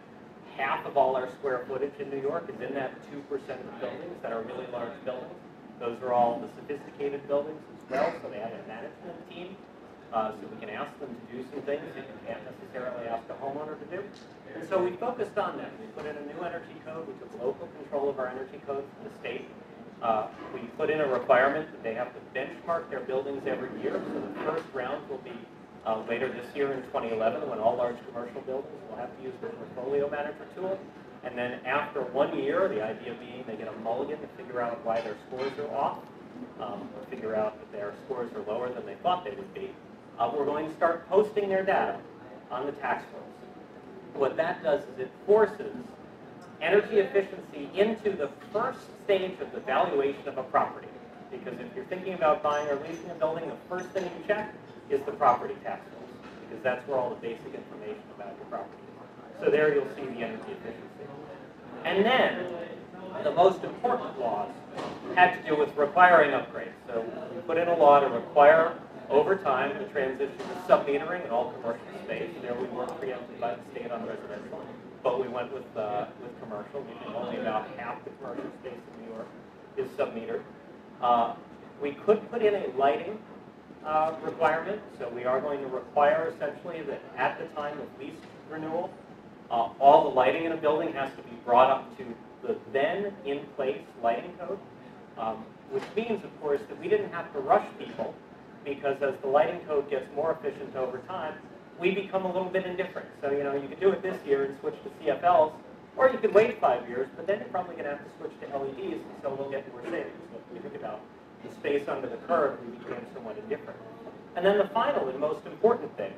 half of all our square footage in New York is in that 2% of buildings that are really large buildings. Those are all the sophisticated buildings as well, so they have a management team, so we can ask them to do some things that you can't necessarily ask a homeowner to do. And so we focused on that. We put in a new energy code. We took local control of our energy code from the state. We put in a requirement that they have to benchmark their buildings every year. So the first round will be later this year in 2011, when all large commercial buildings will have to use the portfolio manager tool. And then after 1 year, the idea being they get a mulligan to figure out why their scores are off, or figure out that their scores are lower than they thought they would be. We're going to start posting their data on the tax rolls. What that does is it forces energy efficiency into the first stage of the valuation of a property. Because if you're thinking about buying or leasing a building, the first thing you check is the property tax rolls, because that's where all the basic information about your property is. So there you'll see the energy efficiency. And then the most important laws had to do with requiring upgrades. So we put in a law to require over time the transition to submetering in all commercial space. There we weren't preempted by the state on residential, but we went with commercial, meaning only about half the commercial space in New York is submetered. We could put in a lighting requirement, so we are going to require essentially that at the time of lease renewal, all the lighting in a building has to be brought up to the then in place lighting code, which means, of course, that we didn't have to rush people, because as the lighting code gets more efficient over time, we become a little bit indifferent. So, you know, you could do it this year and switch to CFLs, or you could wait 5 years, but then you're probably going to have to switch to LEDs, and so we'll get more savings. So if you think about the space under the curve, we became somewhat indifferent. And then the final and most important thing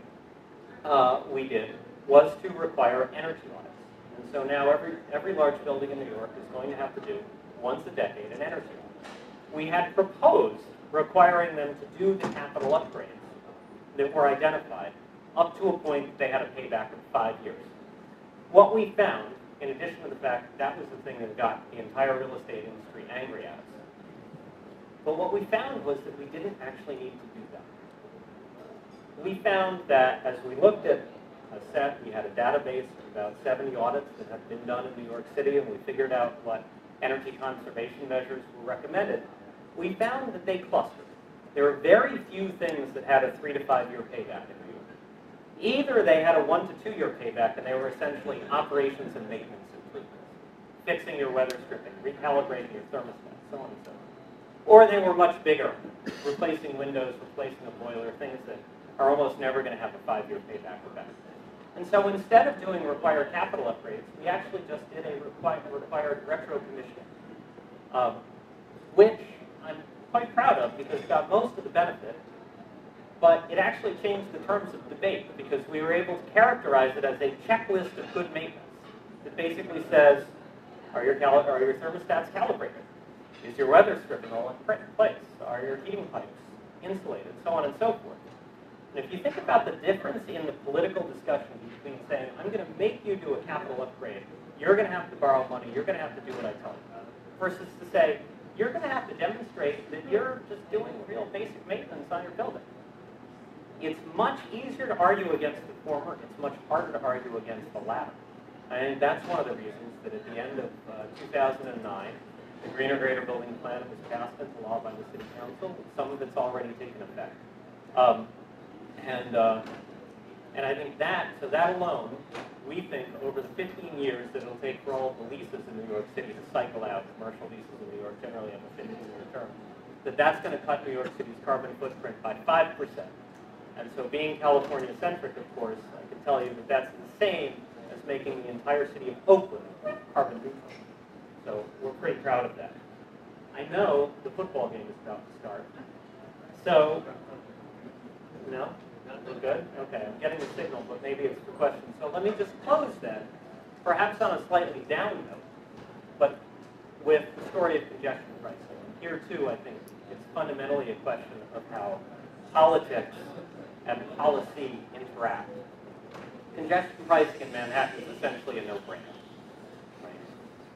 we did was to require energy audits. And so now every large building in New York is going to have to do, once a decade, an energy audit. We had proposed requiring them to do the capital upgrades that were identified up to a point that they had a payback of 5 years. What we found, in addition to the fact that that was the thing that got the entire real estate industry angry at us, but what we found was that we didn't actually need to do that. We found that as we looked at a set, we had a database of about 70 audits that had been done in New York City, and we figured out what energy conservation measures were recommended. We found that they clustered. There were very few things that had a 3 to 5 year payback in New York. Either they had a 1 to 2 year payback, and they were essentially operations and maintenance improvements, fixing your weather stripping, recalibrating your thermostat, so on and so forth. Or they were much bigger, replacing windows, replacing a boiler, things that are almost never going to have a 5 year payback or better. And so instead of doing required capital upgrades, we actually just did a required retro commissioning, which I'm quite proud of because it got most of the benefit, but it actually changed the terms of debate because we were able to characterize it as a checklist of good maintenance that basically says, are your thermostats calibrated? Is your weather stripping all in place? Are your heating pipes insulated? So on and so forth. And if you think about the difference in the political discussion between saying, I'm going to make you do a capital upgrade, you're going to have to borrow money, you're going to have to do what I tell you, versus to say, you're going to have to demonstrate that you're just doing real basic maintenance on your building. It's much easier to argue against the former, it's much harder to argue against the latter. And that's one of the reasons that at the end of 2009, the Greener Greater Building Plan was passed into law by the City Council. Some of it's already taken effect. And I think so that alone, we think over the 15 years that it'll take for all the leases in New York City to cycle out, commercial leases in New York generally have a 15-year term, that's going to cut New York City's carbon footprint by 5%. And so being California-centric, of course, I can tell you that that's the same as making the entire city of Oakland carbon neutral. So we're pretty proud of that. I know the football game is about to start. So, no? We're good? Okay, I'm getting the signal, but maybe it's for questions. So let me just close then, perhaps on a slightly down note, but with the story of congestion pricing. Here too, I think it's fundamentally a question of how politics and policy interact. Congestion pricing in Manhattan is essentially a no-brainer. Right?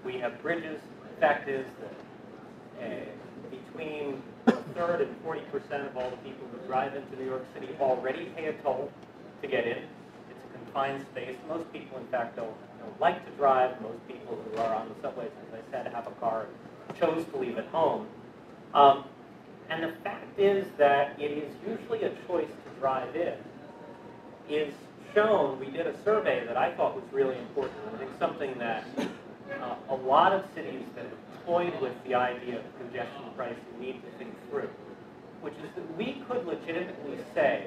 We have bridges. The fact is that between a third and 40% of all the people who drive into New York City already pay a toll to get in. It's a confined space. Most people, in fact, don't like to drive. Most people who are on the subways, as I said, have a car and chose to leave at home. And the fact is that it is usually a choice to drive in is shown. We did a survey that I thought was really important. I think something that a lot of cities that have toyed with the idea of congestion pricing need to think through, which is that we could legitimately say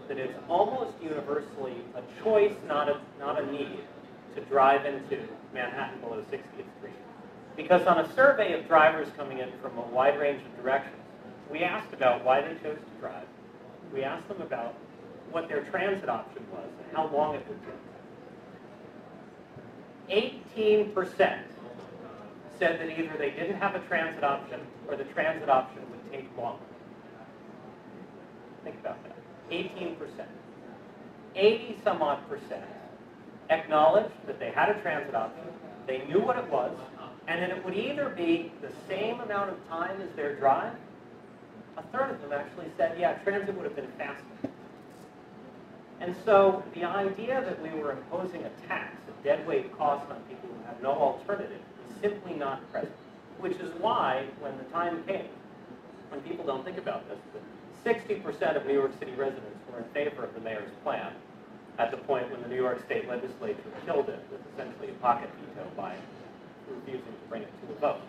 that it's almost universally a choice, not a need, to drive into Manhattan below 60th Street. Because on a survey of drivers coming in from a wide range of directions, we asked about why they chose to drive. We asked them about what their transit option was and how long it would take. 18% said that either they didn't have a transit option or the transit option would take longer. Think about that. 18%. 80-some-odd% acknowledged that they had a transit option, they knew what it was, and that it would either be the same amount of time as their drive. A third of them actually said, yeah, transit would have been faster. And so the idea that we were imposing a tax, a deadweight cost on people who have no alternative, is simply not present. Which is why, when the time came, when people don't think about this, 60% of New York City residents were in favor of the mayor's plan at the point when the New York State legislature killed it with essentially a pocket veto by refusing to bring it to a vote.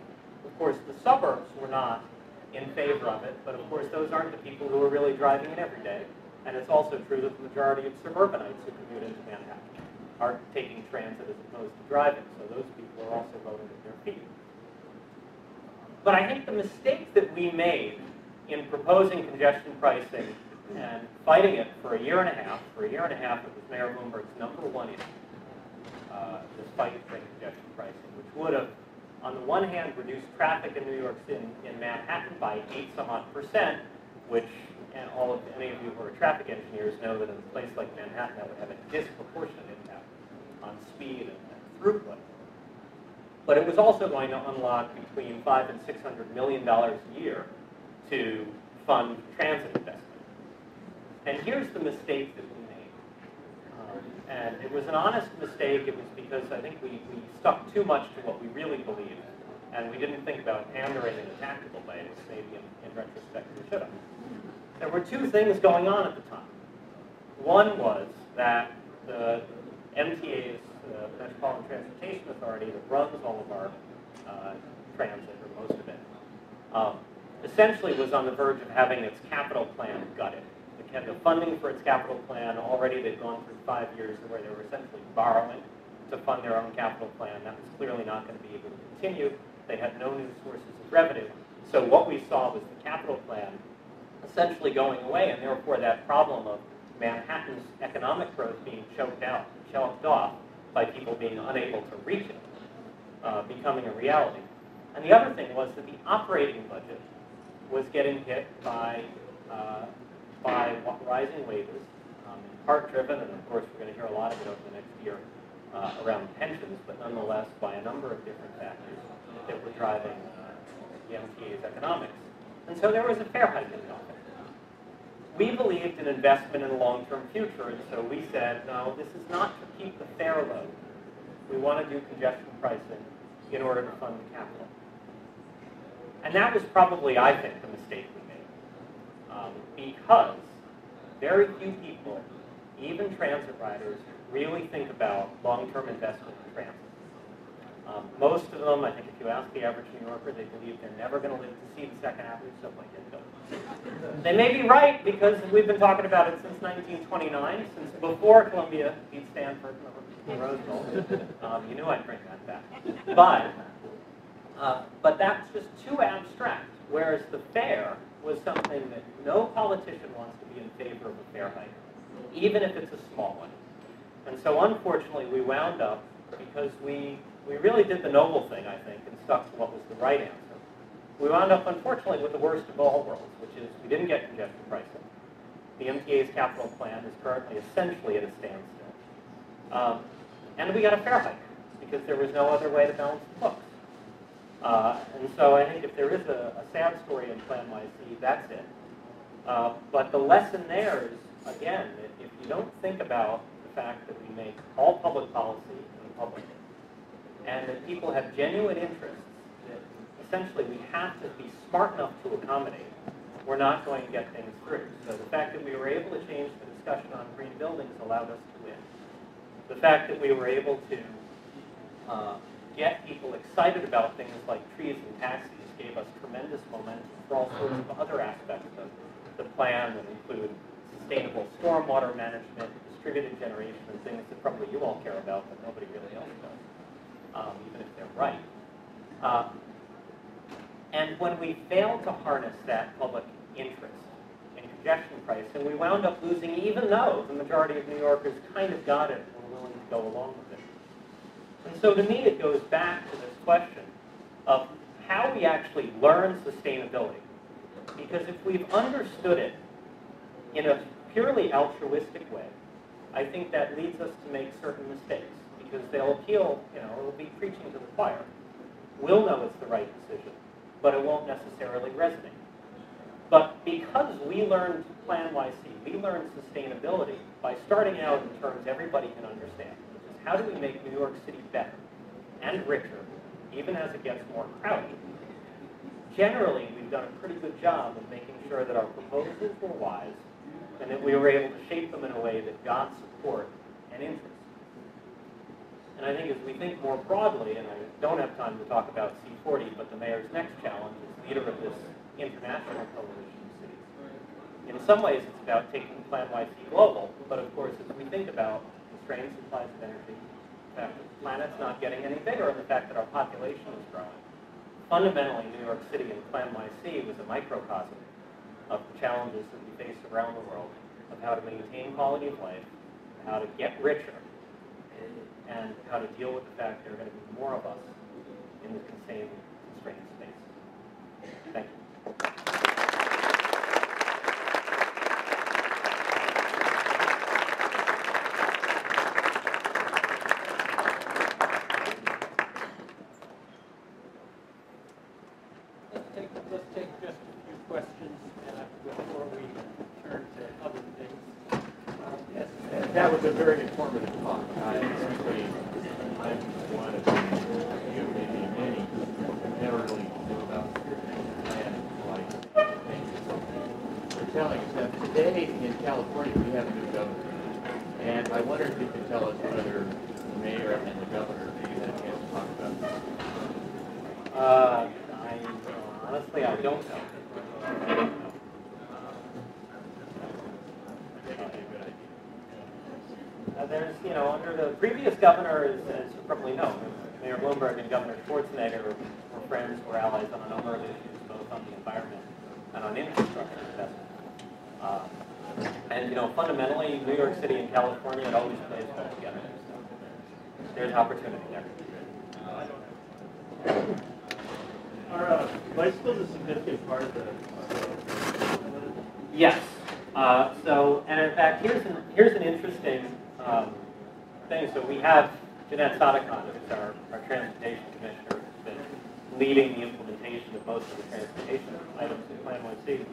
Of course, the suburbs were not in favor of it, but of course those aren't the people who are really driving it every day. And it's also true that the majority of suburbanites who commute into Manhattan are taking transit as opposed to driving, so those people are also voting with their feet. But I think the mistake that we made in proposing congestion pricing and fighting it for a year and a half, it was Mayor Bloomberg's #1 issue, this fight for congestion pricing, which would have, on the one hand, reduced traffic in New York City, in Manhattan by 8-some-odd%, which, and any of you who are traffic engineers know that in a place like Manhattan, that would have a disproportionate impact on speed and throughput. But it was also going to unlock between $500 and $600 million a year to fund transit investment. And here's the mistake that we made. And it was an honest mistake. It was because I think we stuck too much to what we really believed, and we didn't think about pandering in a tactical way, as maybe in retrospect we should have. There were two things going on at the time. One was that the MTA's, the Metropolitan Transportation Authority, that runs all of our transit, or most of it, essentially was on the verge of having its capital plan gutted. It had the funding for its capital plan already. They'd gone through 5 years where they were essentially borrowing to fund their own capital plan. That was clearly not going to be able to continue. They had no new sources of revenue. So what we saw was the capital plan essentially going away, and therefore that problem of Manhattan's economic growth being choked off by people being unable to reach it, becoming a reality. And the other thing was that the operating budget was getting hit by by rising wages, in part driven, and of course we're going to hear a lot of it over the next year, around pensions, but nonetheless by a number of different factors that were driving the MTA's economics. And so there was a fare hike in the offing. We believed in investment in the long-term future, and so we said, no, this is not to keep the fare low. We want to do congestion pricing in order to fund the capital. And that was probably, I think, the mistake we made. Because very few people, even transit riders, really think about long-term investment in transit. Most of them, I think if you ask the average New Yorker, they believe they're never going to live to see the Second Avenue subway get built. They may be right, because we've been talking about it since 1929, since before Columbia beat Stanford and Roosevelt. You knew I'd bring that back. But that's just too abstract, whereas the fare was something that no politician wants to be in favor of a fare hike, even if it's a small one. And so unfortunately, we wound up, because we really did the noble thing, I think, and stuck to what was the right answer. We wound up, unfortunately, with the worst of all worlds, which is we didn't get congestion pricing. The MTA's capital plan is currently essentially at a standstill. And we got a fare hike, because there was no other way to balance the books. And so I think if there is a sad story in PlaNYC, that's it. But the lesson there is, again, that if you don't think about the fact that we make all public policy in the public, and that people have genuine interests that essentially we have to be smart enough to accommodate, we're not going to get things through. So the fact that we were able to change the discussion on green buildings allowed us to win. The fact that we were able to get people excited about things like trees and taxis gave us tremendous momentum for all sorts of other aspects of the plan that include sustainable stormwater management, distributed generation, and things that probably you all care about, but nobody really else does, even if they're right. And when we failed to harness that public interest in congestion pricing, we wound up losing, even though the majority of New Yorkers kind of got it and were willing to go along with it. And so to me, it goes back to this question of how we actually learn sustainability. Because if we've understood it in a purely altruistic way, I think that leads us to make certain mistakes, because they'll appeal, it'll be preaching to the choir. We'll know it's the right decision, but it won't necessarily resonate. But because we learned PlaNYC, we learned sustainability by starting out in terms everybody can understand, which is how do we make New York City better and richer, even as it gets more crowded. Generally, we've done a pretty good job of making sure that our proposals were wise and that we were able to shape them in a way that got support and interest. And I think as we think more broadly, and I don't have time to talk about C40, but the mayor's next challenge is leader of this international coalition of cities. In some ways, it's about taking PlaNYC global, but of course, as we think about constrained supplies of energy, the fact that the planet's not getting any bigger, and the fact that our population is growing, fundamentally, New York City and PlaNYC was a microcosm of the challenges that we face around the world, of how to maintain quality of life, how to get richer, and how to deal with the fact there are going to be more of us in the constrained space. Thank you. Let's take just a few questions before we turn to other things. That was a very informative talk. Frankly, I'm one of you, maybe many, who never really knew about plan like things. You're telling us that today in California we have a new governor. And I wonder if you could tell us whether the mayor and the governor, do you have a chance to talk about this? Honestly, I don't know. There's, under the previous governor, as you probably know, Mayor Bloomberg and Governor Schwarzenegger were friends, were allies on a number of issues, both on the environment and on infrastructure investment. And, fundamentally, New York City and California, it always plays well together. So there's opportunity there. Are bicycles a significant part of the Yes. And in fact, here's an interesting thing. So we have Jeanette Sadekhan, who's our transportation commissioner, who's been leading the implementation of most of the transportation items in PlaNYC,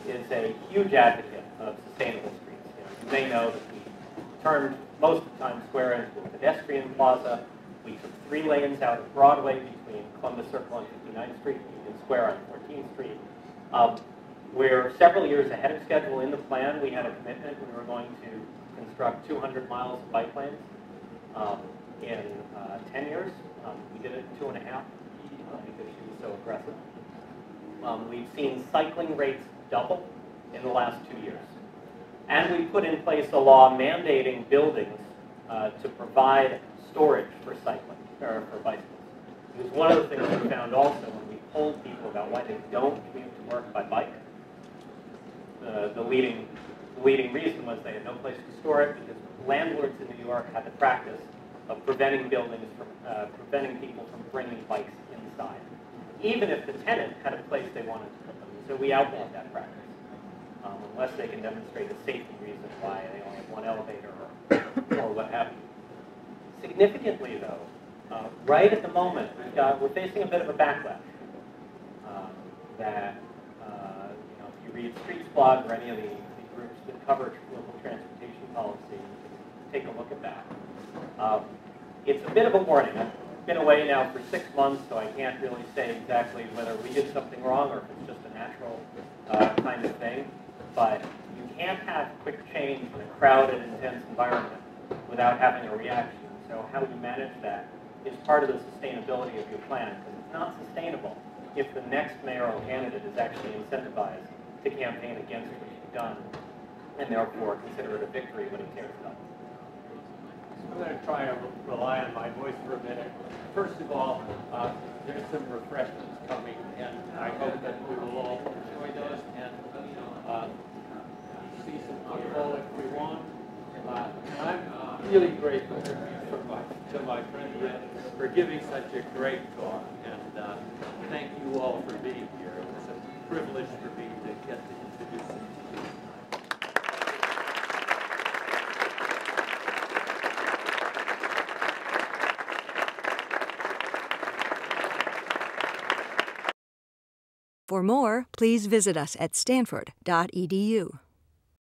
is a huge advocate of sustainable streets. You may know that we turned most of Times Square into a pedestrian plaza. We took 3 lanes out of Broadway between Columbus Circle and 59th Street, Union Square on 14th Street. We're several years ahead of schedule in the plan. We had a commitment. We were going to construct 200 miles of bike lanes in 10 years. We did it in 2.5 because she was so aggressive. We've seen cycling rates double in the last 2 years. And we put in place a law mandating buildings to provide storage for cycling, or for bicycles. It was one of the things we found also when we polled people about why they don't commute to work by bike. The leading reason was they had no place to store it because landlords in New York had the practice of preventing buildings from preventing people from bringing bikes inside, even if the tenant had a place they wanted to put them. So we outlawed that practice, unless they can demonstrate a safety reason why they only have one elevator or what have you. Significantly, though, right at the moment, we're facing a bit of a backlash. That if you read Streets Blog or any of the groups that cover local transportation policy, take a look at that. It's a bit of a warning. I've been away now for 6 months, so I can't really say exactly whether we did something wrong or if it's just a natural kind of thing. But you can't have quick change in a crowded, intense environment without having a reaction. So how you manage that is part of the sustainability of your plan, because it's not sustainable if the next mayoral candidate is actually incentivized to campaign against what you've done, and therefore consider it a victory when he tears it up. I'm going to try to rely on my voice for a minute. First of all, there's some refreshments coming, and I hope that we will all enjoy those and see some football if we want. And I'm really grateful to my friend Rick for giving such a great talk, and thank you all for being here. It was a privilege for me to get to introduce him to you. For more, please visit us at stanford.edu.